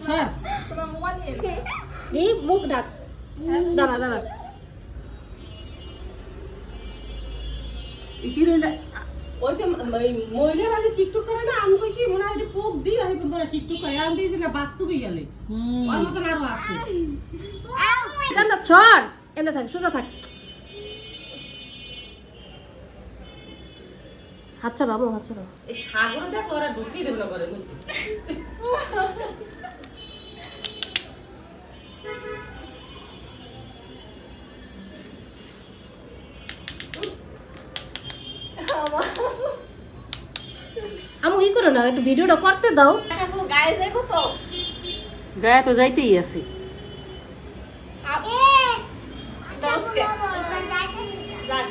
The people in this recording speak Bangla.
স্যার তোমার মোবাইল নিয়ে এই মুখ ডাক দাঁড়া দাঁড়া এই চিরুনিটা ওই যে মহিলারা যে টিকটক করে না আমি কই কি মনে হয় যে পোক দিয়ে হয় তোমরা টিকটক করে আমি দিয়েছি না বাস্তবে গেলে ওর মতন আরো আছে জান্নাত ছড় এমনে থাক সোজা থাক হাত চালাবো হাত চালাবো এই সাগরে দেখ ওরা ঢুকিয়ে দেবে না করে মধ্যে আমু ই করো না একটু ভিডিওটা করতে দাও আচ্ছা গায়ে যাইবো তো গায়ে তো যাইতেই আছে যাক